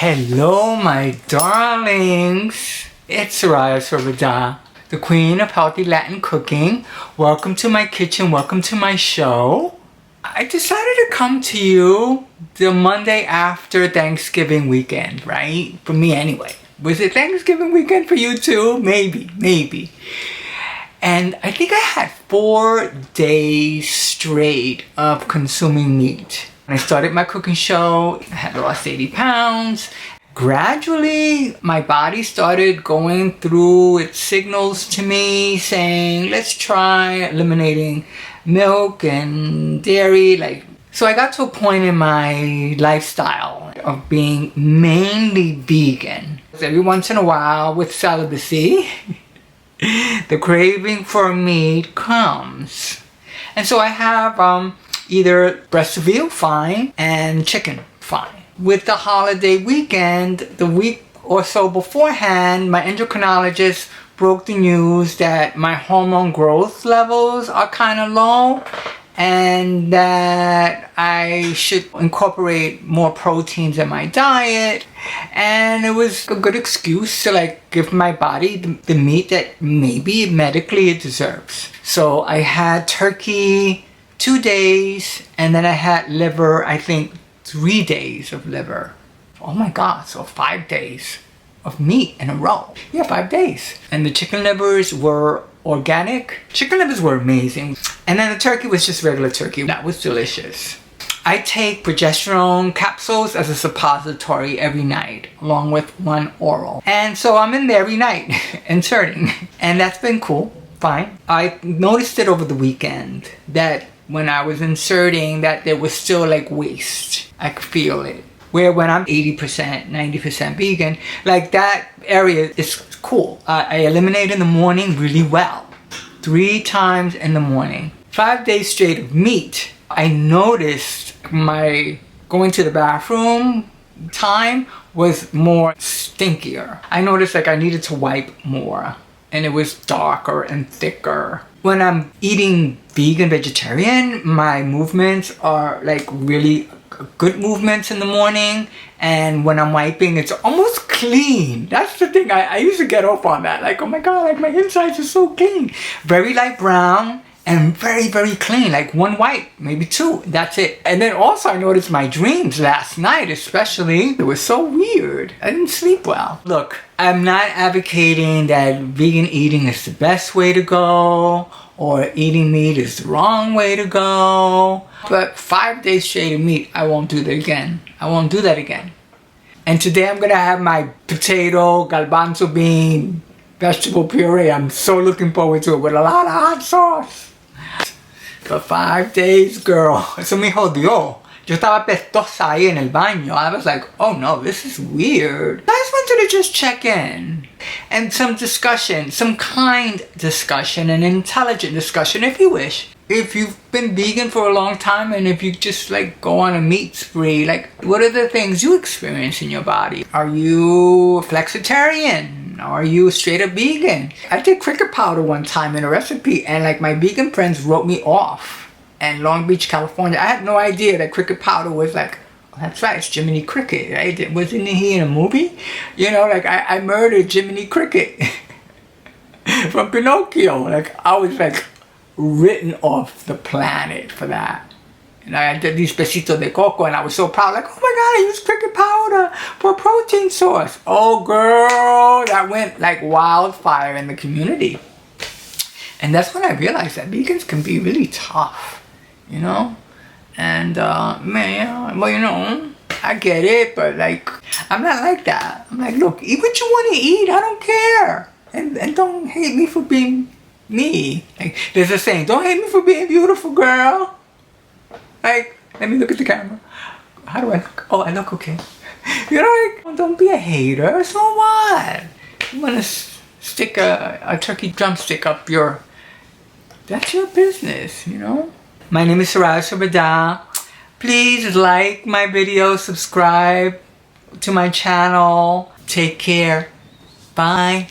Hello, my darlings. It's Soraya, the queen of healthy Latin cooking. Welcome to my kitchen. Welcome to my show. I decided to come to you the Monday after Thanksgiving weekend, right? For me anyway. Was it Thanksgiving weekend for you too? Maybe. And I think I had 4 days straight of consuming meat. When I started my cooking show, I had lost 80 pounds. Gradually, my body started going through its signals to me saying, let's try eliminating milk and dairy. So I got to a point in my lifestyle of being mainly vegan. Every once in a while with celibacy, the craving for meat comes. And so I have either breast of veal, fine, and chicken, fine. With the holiday weekend, the week or so beforehand, my endocrinologist broke the news that my hormone growth levels are kind of low and that I should incorporate more proteins in my diet. And it was a good excuse to give my body the meat that maybe medically it deserves. So I had turkey 2 days, and then I had liver, I think 3 days of liver. Oh my God, so 5 days of meat in a row. Yeah, 5 days. And the chicken livers were organic. Chicken livers were amazing. And then the turkey was just regular turkey. That was delicious. I take progesterone capsules as a suppository every night, along with 1 oral. And so I'm in there every night, inserting. And that's been cool, fine. I noticed it over the weekend that when I was inserting that there was still waste. I could feel it. Where when I'm 80%, 90% vegan, that area is cool. I eliminate in the morning really well. 3 times in the morning. 5 days straight of meat. I noticed my going to the bathroom time was more stinkier. I noticed I needed to wipe more. And it was darker and thicker. When I'm eating vegan, vegetarian, my movements are really good movements in the morning. And when I'm wiping, it's almost clean. That's the thing. I used to get off on that. Oh my God, my insides are so clean. Very light brown and very, very clean. 1 wipe, maybe 2. That's it. And then also I noticed my dreams last night especially. It was so weird. I didn't sleep well. Look, I'm not advocating that vegan eating is the best way to go or eating meat is the wrong way to go. But 5 days straight of meat, I won't do that again. I won't do that again. And today I'm gonna have my potato, garbanzo bean, vegetable puree. I'm so looking forward to it with a lot of hot sauce. For 5 days, girl. Eso me jodió. Yo estaba pestosa ahí en el baño. I was like, oh no, this is weird. I just wanted to just check in. And some discussion, some kind discussion, an intelligent discussion if you wish. If you've been vegan for a long time and if you just go on a meat spree, what are the things you experience in your body? Are you a flexitarian? Are you straight up vegan? I did cricket powder one time in a recipe and my vegan friends wrote me off. And Long Beach, California, I had no idea that cricket powder was oh, that's right, it's Jiminy Cricket, right? Wasn't he in a movie? I murdered Jiminy Cricket from Pinocchio. I was written off the planet for that. And I did these besitos de coco and I was so proud, oh my God, I used cricket powder for a protein source. Oh girl, that went wildfire in the community. And that's when I realized that vegans can be really tough, And man, I get it, but I'm not like that. I'm look, eat what you want to eat, I don't care. And don't hate me for being me. There's a saying, don't hate me for being beautiful, girl. Let me look at the camera. How do I look? Oh, I look okay. Don't be a hater, so what? You want to stick a turkey drumstick up that's your business, My name is Soraya. Please like my video, subscribe to my channel. Take care. Bye.